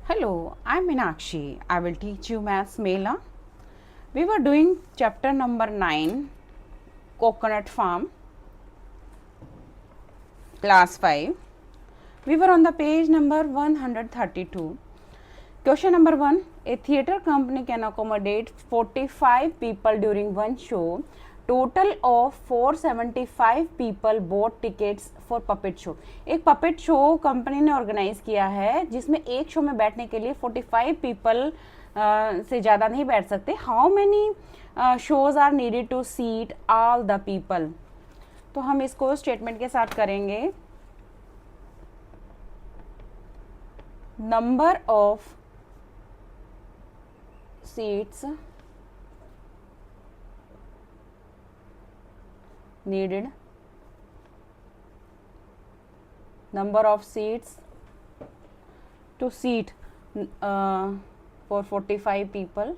Hello, I'm Meenakshi. I will teach you Maths Mela. We were doing chapter number 9, Coconut Farm, class 5. We were on the page number 132. Question number 1. A theatre company can accommodate 45 people during one show. Total of 475 people bought tickets for puppet show. एक puppet show company ने organise किया है जिसमें एक show में बैठने के लिए 45 पीपल से ज़्यादा नहीं बैठ सकते. How many shows are needed to seat all the people. तो हम इसको स्टेटमेंट के साथ करेंगे. Number of seats needed, number of seats to seat for 45 people,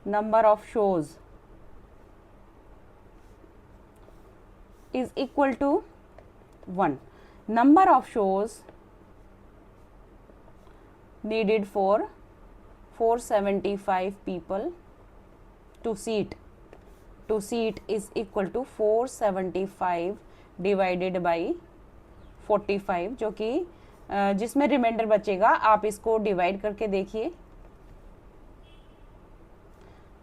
number of shows is equal to 1. Number of shows needed for 475 people to seat is equal to 475 divided by 45, जो कि जिसमें reminder बचेगा आप इसको divide करके देखिए.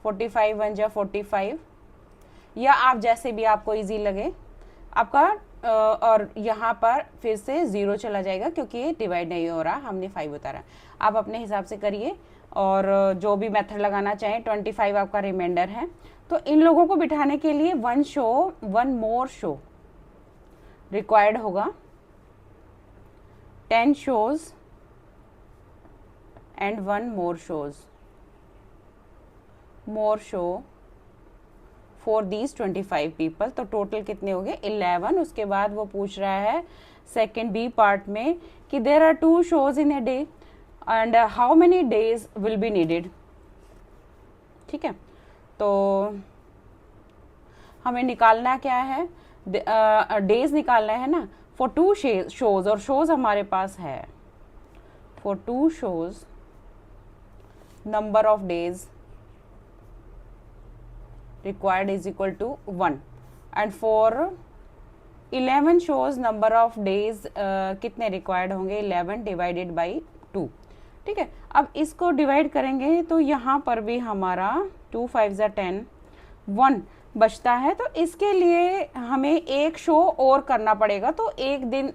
45 1 जा 45, या आप जैसे भी आपको इजी लगे आपका. और यहाँ पर फिर से 0 चला जाएगा क्योंकि ये डिवाइड नहीं हो रहा, हमने 5 उतारा. आप अपने हिसाब से करिए और जो भी मेथड लगाना चाहें. 25 आपका रिमाइंडर है. तो इन लोगों को बिठाने के लिए वन मोर शो रिक्वायर्ड होगा. 10 shows and 1 more show for these 25 people. तो टोटल कितने हो गए 11. उसके बाद वो पूछ रहा है सेकेंड बी पार्ट में कि there are 2 shows in a day and how many days will be needed. ठीक है, तो हमें निकालना क्या है, डेज निकालना है ना. फॉर 2 shows, और shows हमारे पास है. For 2 shows number of days required is equal to 1, and for 11 shows number of days कितने required होंगे 11 divided by 2. ठीक है, अब इसको डिवाइड करेंगे तो यहाँ पर भी हमारा 2 5 10 1 बचता है. तो इसके लिए हमें एक शो और करना पड़ेगा. तो एक दिन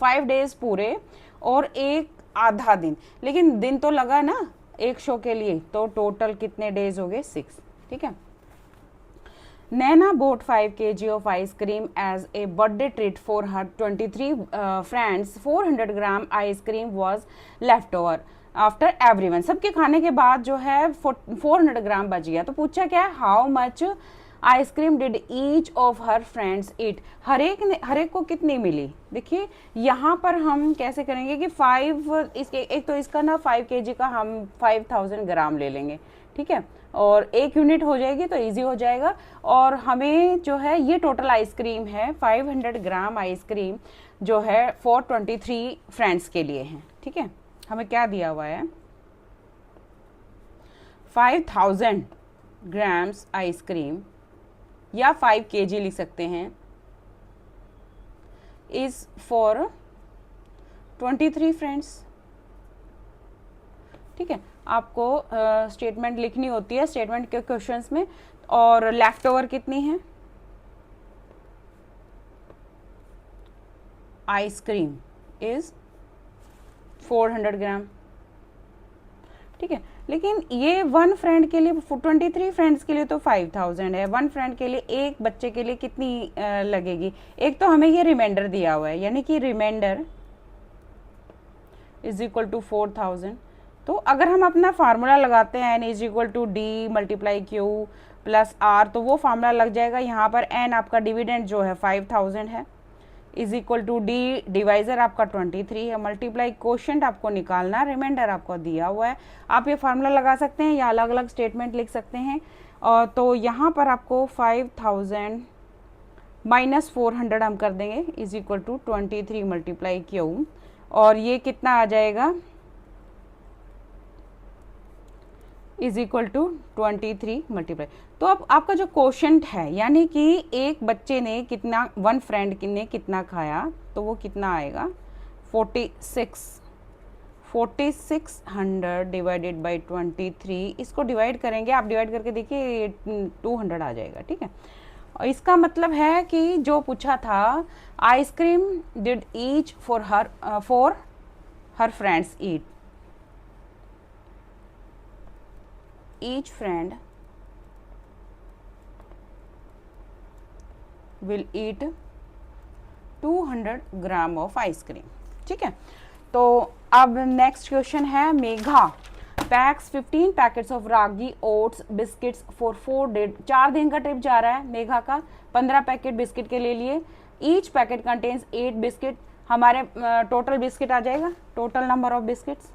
5 days पूरे और एक आधा दिन, लेकिन दिन तो लगा ना एक शो के लिए. तो टोटल कितने डेज हो गए 6. ठीक है. Nana bought 5 kg of ice cream as a birthday treat for her 23 friends. 400 gram ice cream was left over after everyone. सबके खाने के बाद जो है 400 ग्राम बच गया. तो पूछा क्या है, how much ice cream did each of her friends eat. हर एक को कितनी मिली. देखिए यहाँ पर हम कैसे करेंगे कि 5 इसके एक तो इसका ना 5 kg का हम 5000 ग्राम ले लेंगे. ठीक है, और 1 यूनिट हो जाएगी तो इजी हो जाएगा. और हमें जो है ये टोटल आइसक्रीम है 500 ग्राम आइसक्रीम जो है 423 फ्रेंड्स के लिए है. ठीक है, हमें क्या दिया हुआ है 5000 ग्राम्स आइसक्रीम या 5 kg लिख सकते हैं इज फॉर 23 फ्रेंड्स. ठीक है, आपको स्टेटमेंट लिखनी होती है स्टेटमेंट के क्वेश्चंस में. और लेफ्ट ओवर कितनी है आइसक्रीम इज 400 ग्राम. ठीक है, लेकिन ये 1 फ्रेंड के लिए 23 फ्रेंड्स के लिए तो 5000 है. 1 फ्रेंड के लिए एक बच्चे के लिए कितनी लगेगी. एक तो हमें ये रिमाइंडर दिया हुआ है, यानी कि रिमाइंडर इज इक्वल टू 4000. तो अगर हम अपना फार्मूला लगाते हैं n is equal to D multiply Q plus R, तो वो फार्मूला लग जाएगा. यहाँ पर n आपका डिविडेंड जो है 5000 है is equal to D divisor आपका 23 है मल्टीप्लाई कोशेंट आपको निकालना, रिमाइंडर आपको दिया हुआ है. आप ये फार्मूला लगा सकते हैं या अलग अलग स्टेटमेंट लिख सकते हैं. और तो यहाँ पर आपको 5000 माइनस 400 हम कर देंगे is equal to 23 multiply Q, और ये कितना आ जाएगा इज इक्वल टू 23 मल्टीप्लाई। तो अब आपका जो क्वोशंट है, यानी कि एक बच्चे ने कितना, वन फ्रेंड ने कितना खाया, तो वो कितना आएगा 4600 डिवाइडेड बाई 23। इसको डिवाइड करेंगे, आप डिवाइड करके देखिए 200 आ जाएगा। ठीक है, और इसका मतलब है कि जो पूछा था ice cream did each for her friends eat, each friend will eat 200 gram of ice cream. ठीक है, तो अब नेक्स्ट क्वेश्चन है, Megha PACS 15 packets of ragi oats biscuits for 4 days. 4 दिन का ट्रिप जा रहा है मेघा का, 15 पैकेट बिस्किट के ले लिए। Each packet contains 8 biscuit. हमारे टोटल बिस्किट आ जाएगा, total number of biscuits,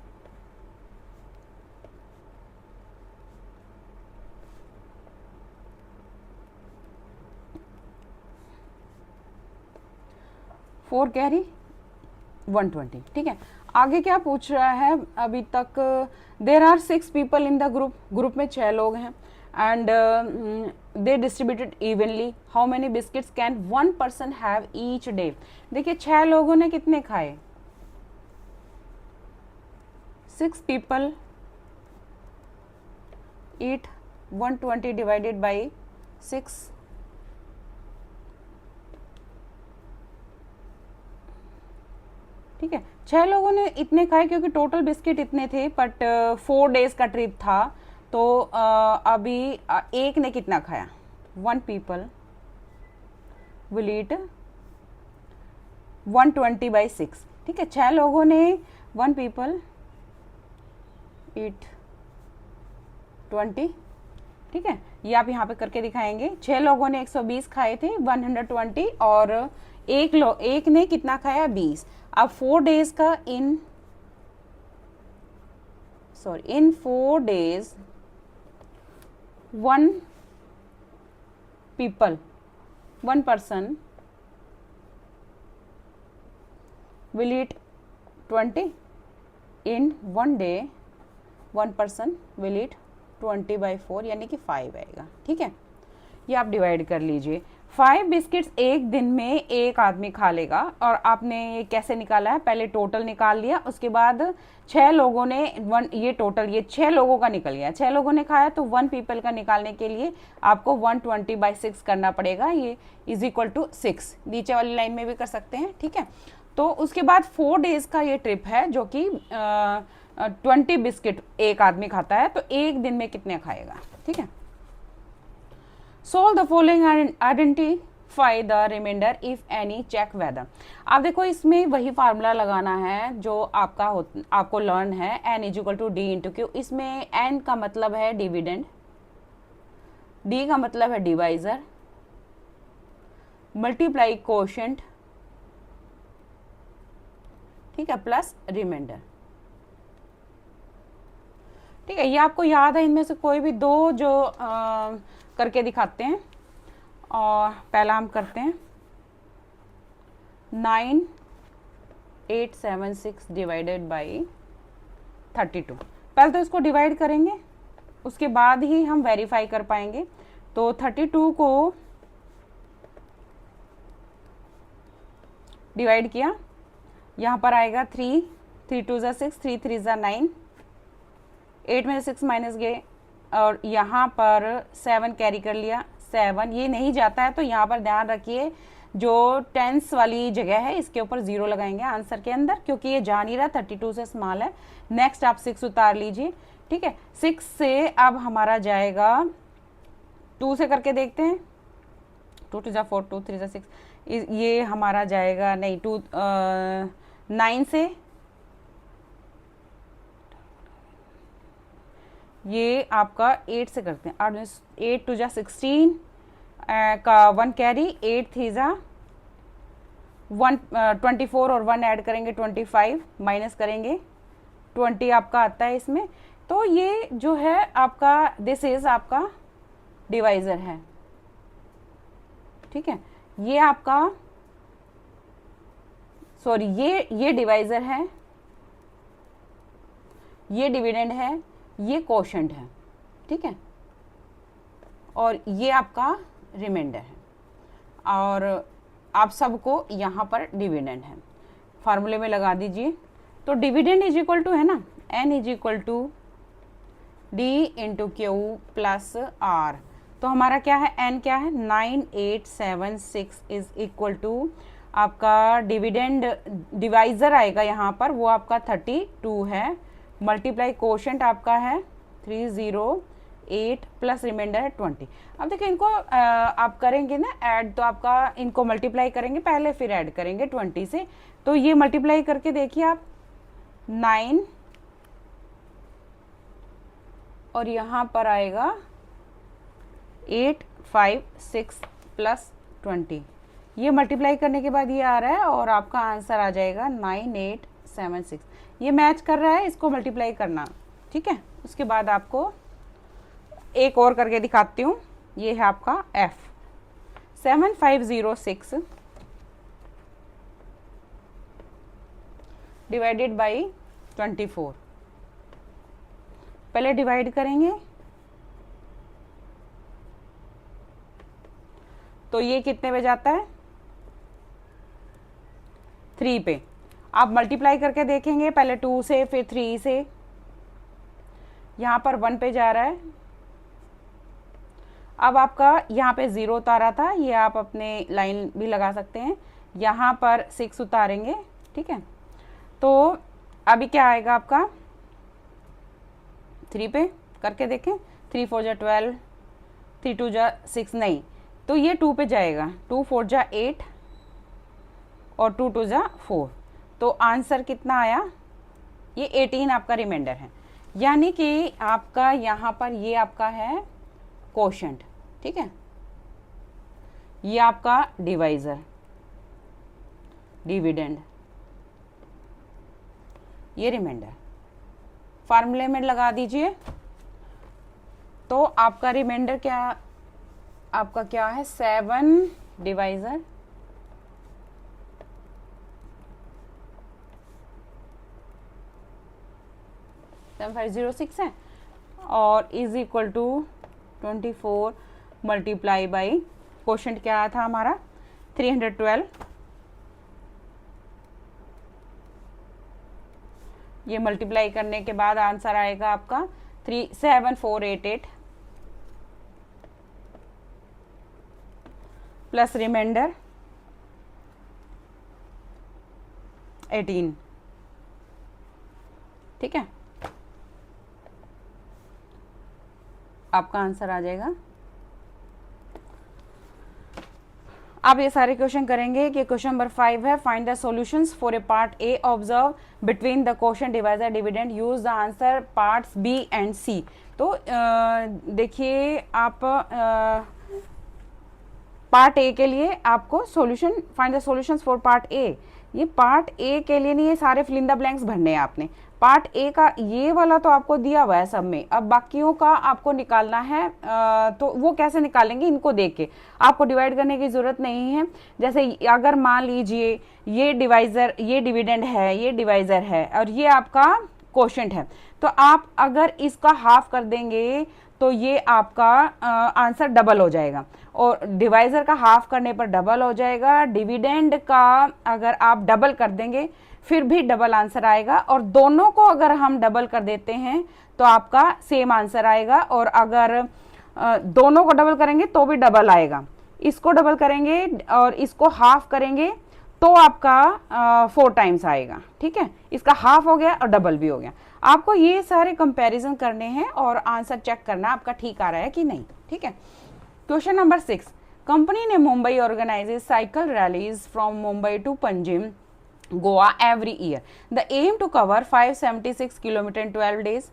four carry 120। ठीक है, आगे क्या पूछ रहा है अभी तक, there are 6 people in the group, group में 6 लोग हैं, and they distributed evenly, how many biscuits can 1 person have each day. देखिए 6 लोगों ने कितने खाए, 6 पीपल ईट 120 डिवाइडेड बाई 6। ठीक है, 6 लोगों ने इतने खाए क्योंकि टोटल बिस्किट इतने थे, बट 4 डेज का ट्रिप था, तो अभी एक ने कितना खाया, 1 पीपल विल ईट 120 बाई 6। ठीक है, 6 लोगों ने 1 पीपल ईट 20। ठीक है, ये आप यहाँ पे करके दिखाएंगे। 6 लोगों ने 120 खाए थे, 120, और एक ने कितना खाया, 20। अब 4 डेज का इन 4 days 1 person will eat 20। in 1 day 1 person will eat 20 by 4, यानी कि 5 आएगा। ठीक है, ये आप डिवाइड कर लीजिए। 5 बिस्किट्स एक दिन में एक आदमी खा लेगा, और आपने ये कैसे निकाला है, पहले टोटल निकाल लिया, उसके बाद 6 लोगों ने ये टोटल ये 6 लोगों का निकल गया, 6 लोगों ने खाया, तो 1 पीपल का निकालने के लिए आपको 120 बाई 6 करना पड़ेगा, ये इज इक्वल टू 6। नीचे वाली लाइन में भी कर सकते हैं। ठीक है, तो उसके बाद 4 डेज का ये ट्रिप है, जो कि 20 बिस्किट एक आदमी खाता है, तो एक दिन में कितने खाएगा। ठीक है, solve the following and identify the remainder if any, check whether। आप देखो इसमें वही फार्मूला लगाना है जो आपको लर्न है, n is equal to D into Q. इसमें n का मतलब है डिविडेंड, d का मतलब है डिवाइजर, मल्टीप्लाई कोशेंट, ठीक है, प्लस रिमाइंडर। ठीक है, ये आपको याद है, इनमें से कोई भी दो जो करके दिखाते हैं। और पहला हम करते हैं 9876 डिवाइडेड बाई 32। पहले तो इसको डिवाइड करेंगे, उसके बाद ही हम वेरीफाई कर पाएंगे। तो 32 को डिवाइड किया, यहाँ पर आएगा 3 2 ज़ा 6, 3 3 ज़ा 9, 8 में से 6 माइनस गए, और यहाँ पर 7 कैरी कर लिया, 7 ये नहीं जाता है, तो यहाँ पर ध्यान रखिए जो टेंस वाली जगह है इसके ऊपर 0 लगाएंगे आंसर के अंदर, क्योंकि ये जा नहीं रहा, 32 से स्मॉल है। नेक्स्ट आप 6 उतार लीजिए। ठीक है, 6 से अब हमारा जाएगा 2 से करके देखते हैं, 2 2 ज़ा 4, 2 3 ज़ा 6, ये हमारा जाएगा नहीं 9 से, ये आपका 8 से करते हैं, 8 2 ज़ा 16 का 1 कैरी, 8 3 ज़ा 24 और 1 ऐड करेंगे 25, माइनस करेंगे 20 आपका आता है इसमें। तो ये जो है आपका दिस इज आपका डिवाइजर है। ठीक है, ये आपका सॉरी ये डिवाइजर है, ये डिविडेंड है, ये कोशेंट है। ठीक है, और ये आपका रिमाइंडर है, और आप सबको यहाँ पर डिविडेंड है, फार्मूले में लगा दीजिए। तो डिविडेंड इज इक्वल टू है ना, N is equal to D into Q plus R. तो हमारा क्या है, एन क्या है 9876 इज इक्वल टू आपका डिविडेंड, डिवाइजर आएगा यहाँ पर वो आपका 32 है, मल्टीप्लाई कोशेंट आपका है 308 प्लस रिमाइंडर है 20। अब देखिए इनको आप करेंगे ना ऐड, तो आपका इनको मल्टीप्लाई करेंगे पहले फिर ऐड करेंगे 20 से। तो ये मल्टीप्लाई करके देखिए आप 9 और यहाँ पर आएगा 856 प्लस 20, ये मल्टीप्लाई करने के बाद ये आ रहा है और आपका आंसर आ जाएगा 9876। ये मैच कर रहा है, इसको मल्टीप्लाई करना, ठीक है। उसके बाद आपको एक और करके दिखाती हूँ, ये है आपका F 7506 डिवाइडेड बाई 24। पहले डिवाइड करेंगे तो ये कितने पे जाता है, 3 पे। आप मल्टीप्लाई करके देखेंगे पहले 2 से फिर 3 से, यहाँ पर 1 पे जा रहा है। अब आपका यहाँ पे 0 उतारा था, ये आप अपने लाइन भी लगा सकते हैं, यहाँ पर 6 उतारेंगे, ठीक है। तो अभी क्या आएगा आपका 3 पे करके देखें, 3 4 जा 12, 3 2 जा 6, नहीं तो ये 2 पे जाएगा, 2 4 जा 8 और 2 2 जा 4। तो आंसर कितना आया, ये 18 आपका रिमाइंडर है, यानी कि आपका यहाँ पर ये आपका है कोशेंट, ठीक है, ये आपका डिवाइजर, डिविडेंड, ये रिमाइंडर। फार्मूले में लगा दीजिए तो आपका रिमाइंडर क्या, आपका क्या है 7 डिवाइजर 7506 है, और is equal to 24 multiply by quotient क्या आया था हमारा 312, ये मल्टीप्लाई करने के बाद आंसर आएगा आपका 37488 प्लस रिमाइंडर 18, ठीक है, आपका आंसर आ जाएगा। आप ये सारे क्वेश्चन करेंगे कि क्वेश्चन नंबर 5 है, find the solutions for a part A, observe between the question divisor dividend, use the answer parts B and C. तो देखिए आप पार्ट ए के लिए आपको solution, find the solutions for part A, ये part A के लिए नहीं, ये सारे फिल इन द ब्लैंक्स भरने हैं आपने। पार्ट ए का ये वाला तो आपको दिया हुआ है सब में, अब बाकियों का आपको निकालना है, तो वो कैसे निकालेंगे, इनको देख के आपको डिवाइड करने की जरूरत नहीं है। जैसे अगर मान लीजिए ये डिवाइजर, ये डिविडेंड है, ये डिवाइजर है और ये आपका कोशेंट है, तो आप अगर इसका हाफ कर देंगे तो ये आपका आंसर डबल हो जाएगा, और डिवाइजर का हाफ करने पर डबल हो जाएगा, डिविडेंड का अगर आप डबल कर देंगे फिर भी डबल आंसर आएगा, और दोनों को अगर हम डबल कर देते हैं तो आपका सेम आंसर आएगा, और अगर दोनों को डबल करेंगे तो भी डबल आएगा, इसको डबल करेंगे और इसको हाफ करेंगे तो आपका 4 टाइम्स आएगा, ठीक है, इसका हाफ हो गया और डबल भी हो गया। आपको ये सारे कंपैरिजन करने हैं और आंसर चेक करना आपका ठीक आ रहा है कि नहीं, ठीक है। क्वेश्चन नंबर 6, कंपनी ने Mumbai organises cycle rallies from Mumbai to Panjim Goa every year, they aim to cover 576 kilometre in 12 days,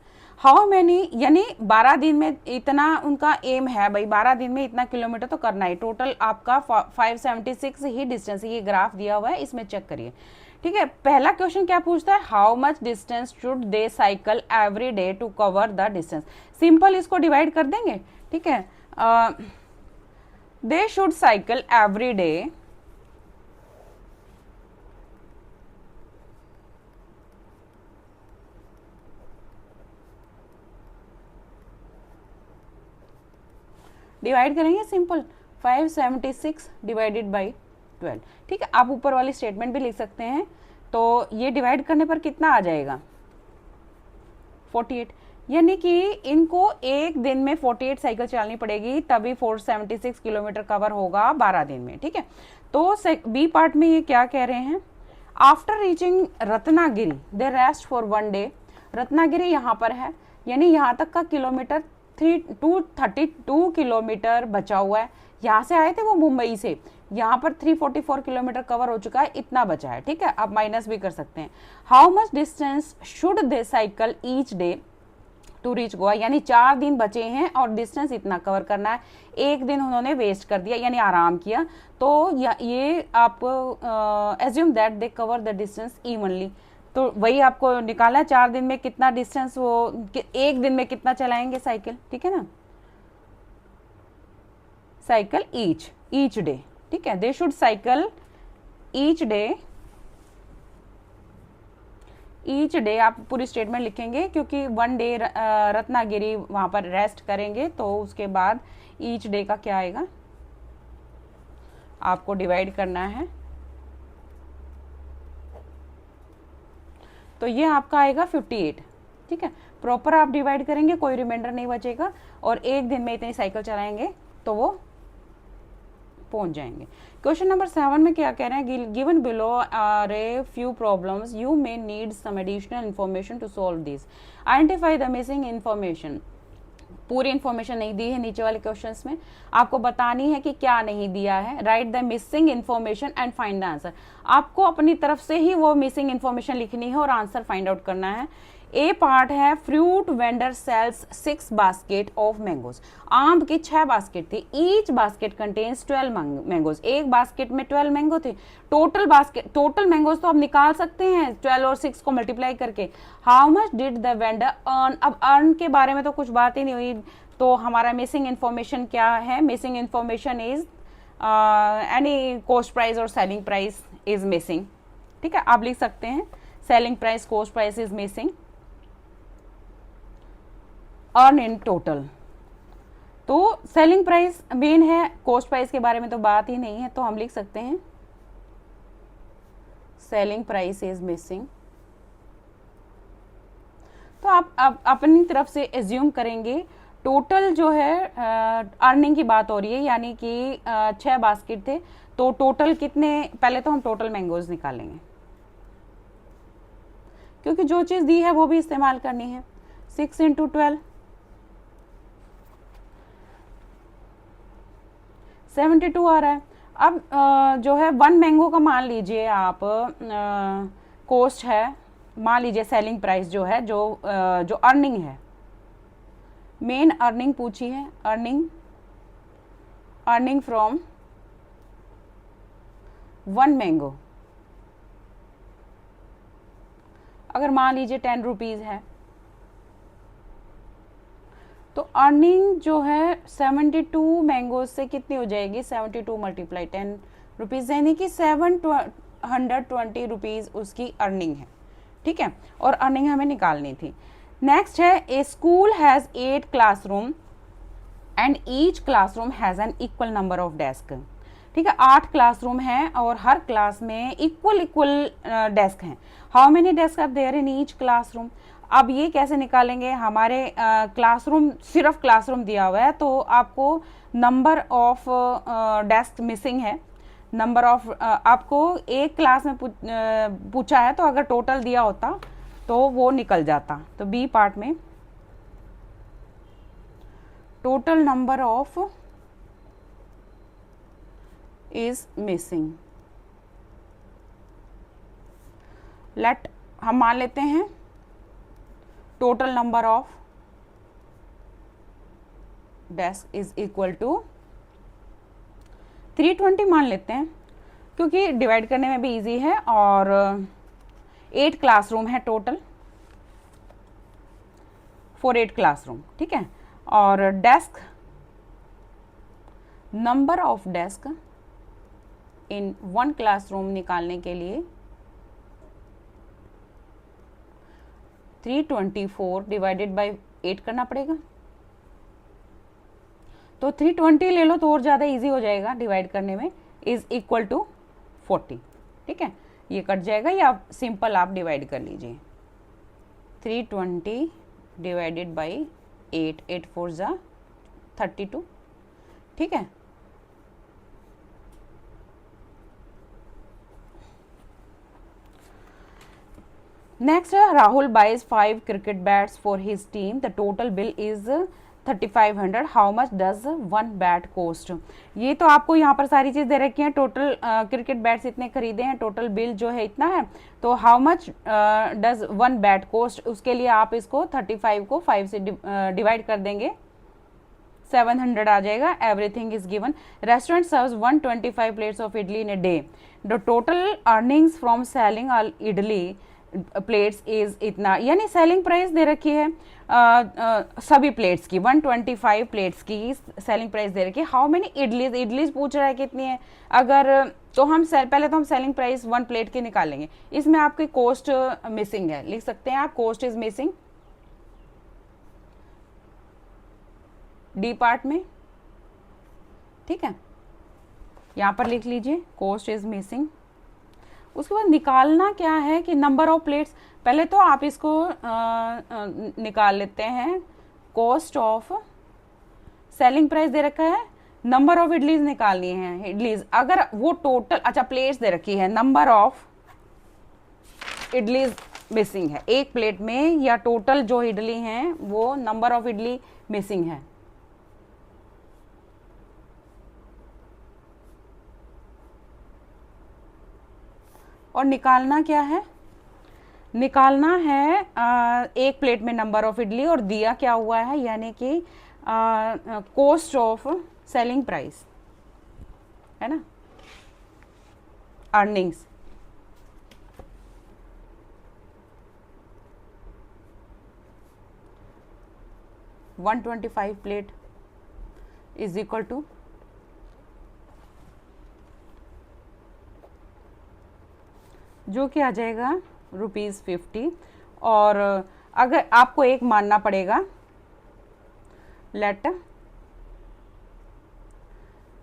how many, यानी 12 दिन में इतना उनका एम है भाई, 12 दिन में इतना किलोमीटर तो करना है, टोटल आपका 576 ही डिस्टेंस, ये ग्राफ दिया हुआ है, इसमें चेक करिए, ठीक है। पहला क्वेश्चन क्या पूछता है, how much distance should they cycle every day to cover the distance. Simple इसको डिवाइड कर देंगे, ठीक है, they should cycle every day divide करेंगे सिंपल 576 डिवाइडेड बाई 12। ठीक है, आप ऊपर वाली स्टेटमेंट भी लिख सकते हैं। तो ये डिवाइड करने पर कितना आ जाएगा 48, यानी कि इनको एक दिन में 48 साइकिल चलानी पड़ेगी, तभी 476 किलोमीटर कवर होगा 12 दिन में। ठीक है, तो बी पार्ट में ये क्या कह रहे हैं, after reaching Ratnagiri they rest for 1 day. Ratnagiri यहाँ पर है, यानी यहाँ तक का किलोमीटर 232 किलोमीटर बचा हुआ है। यहाँ से आए थे वो मुंबई से, यहाँ पर 344 किलोमीटर कवर हो चुका है, इतना बचा है। ठीक है, आप माइनस भी कर सकते हैं। How much distance should they cycle each day to reach Goa, यानी 4 दिन बचे हैं और डिस्टेंस इतना कवर करना है, एक दिन उन्होंने वेस्ट कर दिया यानी आराम किया। तो ये आप assume that they cover the distance evenly, तो वही आपको निकालना है 4 दिन में कितना डिस्टेंस वो एक दिन में कितना चलाएंगे साइकिल। ठीक है ना, साइकिल ईच डे। ठीक है, they should cycle each day आप पूरी स्टेटमेंट लिखेंगे, क्योंकि 1 डे रत्नागिरी वहां पर रेस्ट करेंगे, तो उसके बाद ईच डे का क्या आएगा, आपको डिवाइड करना है। तो ये आपका आएगा 58। ठीक है, प्रॉपर आप डिवाइड करेंगे, कोई रिमाइंडर नहीं बचेगा, और एक दिन में इतनी साइकिल चलाएंगे तो वो पहुंच जाएंगे। क्वेश्चन नंबर 7 में क्या कह रहे हैं, given below are a few problems, you may need some additional information to solve this, identify the missing information. पूरी इंफॉर्मेशन नहीं दी है नीचे वाले क्वेश्चंस में, आपको बतानी है कि क्या नहीं दिया है। Right the missing information and find the answer, आपको अपनी तरफ से ही वो मिसिंग इंफॉर्मेशन लिखनी है और आंसर फाइंड आउट करना है। ए पार्ट है, fruit vendor sells 6 basket of mangoes, आम की 6 बास्केट थी, ईच बास्केट कंटेन्स 12 मैंगोज, एक बास्केट में 12 मैंगो थे। टोटल मैंगोज तो आप निकाल सकते हैं 12 और 6 को मल्टीप्लाई करके। How much did the vendor earn, अब अर्न के बारे में तो कुछ बात ही नहीं हुई, तो हमारा मिसिंग इंफॉर्मेशन क्या है, missing information is any cost price और सेलिंग प्राइस इज मिसिंग। ठीक है, आप लिख सकते हैं selling price cost price is missing, earn in total. तो सेलिंग प्राइस मेन है, कॉस्ट प्राइस के बारे में तो बात ही नहीं है, तो हम लिख सकते हैं सेलिंग प्राइस इज मिसिंग। तो आप अपनी तरफ से एज्यूम करेंगे, टोटल जो है अर्निंग की बात हो रही है, यानी कि 6 बास्केट थे, तो टोटल कितने, पहले तो हम टोटल मैंगोज निकालेंगे, क्योंकि जो चीज़ दी है वो भी इस्तेमाल करनी है। 6 × 12 72 आ रहा है। अब जो है 1 मैंगो का मान लीजिए आप कॉस्ट है, मान लीजिए सेलिंग प्राइस जो है, जो अर्निंग है, मेन अर्निंग पूछी है, अर्निंग फ्रॉम 1 मैंगो, अगर मान लीजिए 10 रुपीज़ है, तो अर्निंग जो है 72 मैंगोज से कितनी हो जाएगी, 72 × 10 रुपीज़, यानी कि 720 रुपीज़ उसकी अर्निंग है। ठीक है, और अर्निंग हमें निकालनी थी। नेक्स्ट है, a school has 8 classroom and each classroom has an equal number of desk. ठीक है, 8 क्लासरूम हैं और हर क्लास में इक्वल डेस्क हैं। How many desk are there in each classroom, अब ये कैसे निकालेंगे, हमारे क्लासरूम, सिर्फ क्लासरूम दिया हुआ है, तो आपको नंबर ऑफ डेस्क मिसिंग है, नंबर ऑफ आपको एक क्लास में पूछा है, तो अगर टोटल दिया होता तो वो निकल जाता। तो बी पार्ट में total number of is missing, let हम मान लेते हैं total number of desk is equal to 320 मान लेते हैं, क्योंकि डिवाइड करने में भी इजी है, और 8 क्लासरूम है टोटल, 48 क्लासरूम। ठीक है, और desk, number of desk in 1 classroom निकालने के लिए 324 डिवाइडेड बाय 8 करना पड़ेगा। तो 320 ले लो तो और ज़्यादा इजी हो जाएगा डिवाइड करने में, इज इक्वल टू 40। ठीक है, ये कट जाएगा या सिंपल आप डिवाइड कर लीजिए। 320 डिवाइडेड बाई 8, 8 4 जा 32। ठीक है, next Rahul buys 5 cricket bats for his team, the total bill is 3500, how much does 1 bat cost. ये तो आपको यहाँ पर सारी चीज़ दे रखी है, टोटल क्रिकेट बैट्स इतने खरीदे हैं, टोटल बिल जो है इतना है, तो how much does 1 bat cost, उसके लिए आप इसको 35 को 5 से डिवाइड कर देंगे, 700 आ जाएगा। Everything is given. Restaurant serves 125 plates of idli in a day, the total earnings from selling all idli plates is इतना, यानी सेलिंग प्राइस दे रखी है सभी प्लेट्स की, 125 प्लेट्स की सेलिंग प्राइस दे रखी है। हाउ मेनी इडलीज, इडलीज पूछ रहा है कितनी है, अगर तो हम पहले तो हम सेलिंग प्राइस 1 प्लेट की निकालेंगे, इसमें आपकी कॉस्ट मिसिंग है, लिख सकते हैं आप cost is missing D part में। ठीक है, यहां पर लिख लीजिए कॉस्ट इज मिसिंग। उसके बाद निकालना क्या है कि नंबर ऑफ प्लेट्स, पहले तो आप इसको निकाल लेते हैं, कॉस्ट ऑफ सेलिंग प्राइस दे रखा है, नंबर ऑफ इडलीज निकालनी है, इडलीज अगर वो टोटल, अच्छा प्लेट्स दे रखी है, नंबर ऑफ इडलीज मिसिंग है एक प्लेट में, या टोटल जो इडली हैं वो नंबर ऑफ इडली मिसिंग है। और निकालना क्या है, निकालना है एक प्लेट में नंबर ऑफ इडली, और दिया क्या हुआ है यानी कि कॉस्ट ऑफ सेलिंग प्राइस है ना, earnings. = 125 plate is equal to जो कि आ जाएगा ₹50। और अगर आपको एक मानना पड़ेगा, लेट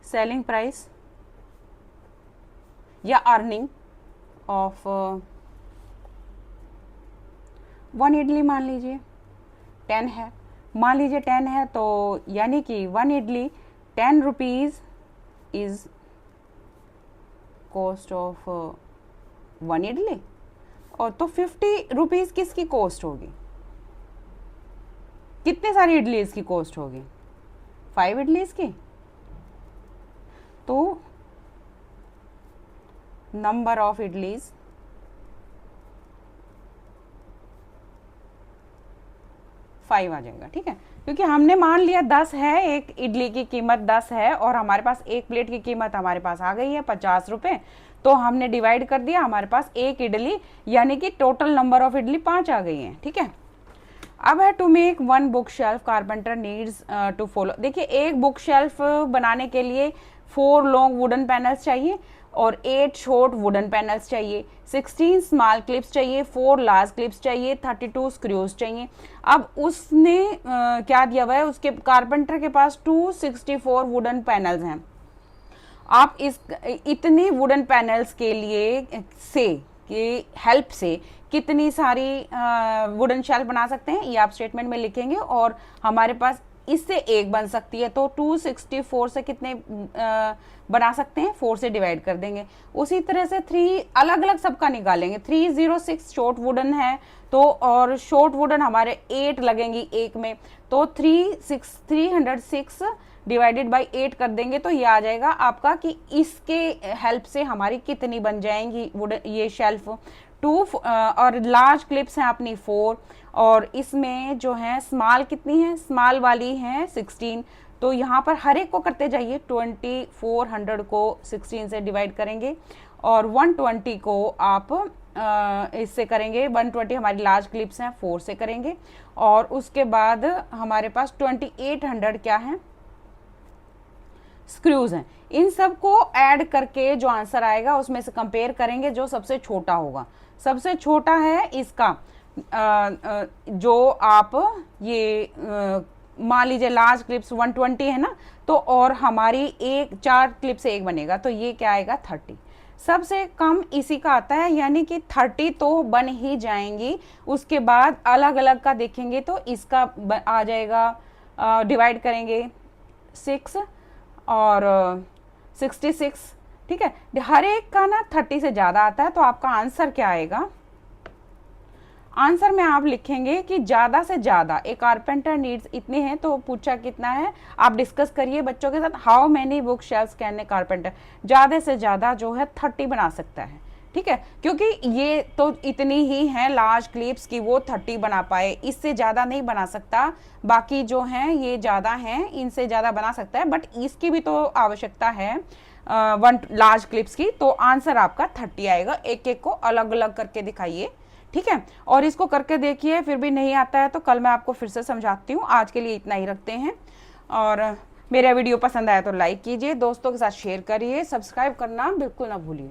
सेलिंग प्राइस या अर्निंग ऑफ 1 इडली मान लीजिए 10 है, मान लीजिए 10 है, तो यानी कि 1 idli 10 rupees is cost of 1 idli, और तो 50 रुपीज किसकी कॉस्ट होगी, कितने सारी इडलीज की कॉस्ट होगी, 5 इडलीज की, तो नंबर ऑफ इडलीज फाइव आ जाएगा। ठीक है, क्योंकि हमने मान लिया 10 है, एक इडली की कीमत 10 है, और हमारे पास एक प्लेट की कीमत हमारे पास आ गई है 50 रुपए, तो हमने डिवाइड कर दिया, हमारे पास एक इडली यानी कि टोटल नंबर ऑफ इडली 5 आ गई हैं। ठीक है, अब है to make 1 bookshelf carpenter needs to follow. देखिए, एक बुक शेल्फ बनाने के लिए 4 लॉन्ग वुडन पैनल्स चाहिए और 8 शॉर्ट वुडन पैनल्स चाहिए, 16 स्मॉल क्लिप्स चाहिए, 4 लार्ज क्लिप्स चाहिए, 32 स्क्रूज चाहिए। अब उसने क्या दिया हुआ है, उसके कारपेंटर के पास 264 वुडन पैनल्स हैं। आप इस इतने वुडन पैनल्स के लिए से की हेल्प से कितनी सारी वुडन शेल्फ बना सकते हैं, ये आप स्टेटमेंट में लिखेंगे, और हमारे पास इससे एक बन सकती है, तो 264 से कितने बना सकते हैं, 4 से डिवाइड कर देंगे। उसी तरह से 3 अलग अलग सबका निकालेंगे, 306 शॉर्ट वुडन है, तो और शॉर्ट वुडन हमारे 8 लगेंगी एक में, तो 306 डिवाइडेड बाई 8 कर देंगे, तो ये आ जाएगा आपका कि इसके हेल्प से हमारी कितनी बन जाएंगी वुडन ये शेल्फ, 2 और लार्ज क्लिप्स हैं अपनी 4, और इसमें जो है स्मॉल कितनी है, स्मॉल वाली है 16, तो यहाँ पर हर एक को करते जाइए, 2400 को 16 से डिवाइड करेंगे, और 120 को आप इससे करेंगे, 120 हमारी लार्ज क्लिप्स हैं 4 से करेंगे, और उसके बाद हमारे पास 2800 क्या है, स्क्रूज हैं। इन सब को ऐड करके जो आंसर आएगा उसमें से कंपेयर करेंगे जो सबसे छोटा होगा। सबसे छोटा है इसका जो आप ये मान लीजिए लार्ज क्लिप्स 120 है ना, तो और हमारी एक 4 क्लिप से एक बनेगा, तो ये क्या आएगा 30। सबसे कम इसी का आता है, यानी कि 30 तो बन ही जाएंगी। उसके बाद अलग अलग का देखेंगे तो इसका आ जाएगा, डिवाइड करेंगे 6 और 66, ठीक है। हर एक का ना 30 से ज़्यादा आता है, तो आपका आंसर क्या आएगा, आंसर में आप लिखेंगे कि ज़्यादा से ज़्यादा एक कारपेंटर नीड्स इतने हैं, तो पूछा कितना है, आप डिस्कस करिए बच्चों के साथ, how many bookshelves can a carpenter, ज़्यादा से ज़्यादा जो है 30 बना सकता है, ठीक है। क्योंकि ये तो इतनी ही है लार्ज क्लिप्स की वो 30 बना पाए, इससे ज़्यादा नहीं बना सकता। बाकी जो हैं ये ज़्यादा हैं, इनसे ज़्यादा बना सकता है, बट इसकी भी तो आवश्यकता है 1 लार्ज क्लिप्स की। तो आंसर आपका 30 आएगा। एक एक को अलग अलग करके दिखाइए, ठीक है। और इसको करके देखिए, फिर भी नहीं आता है तो कल मैं आपको फिर से समझाती हूँ। आज के लिए इतना ही रखते हैं, और मेरा वीडियो पसंद आया तो लाइक कीजिए, दोस्तों के साथ शेयर करिए, सब्सक्राइब करना बिल्कुल ना भूलिए।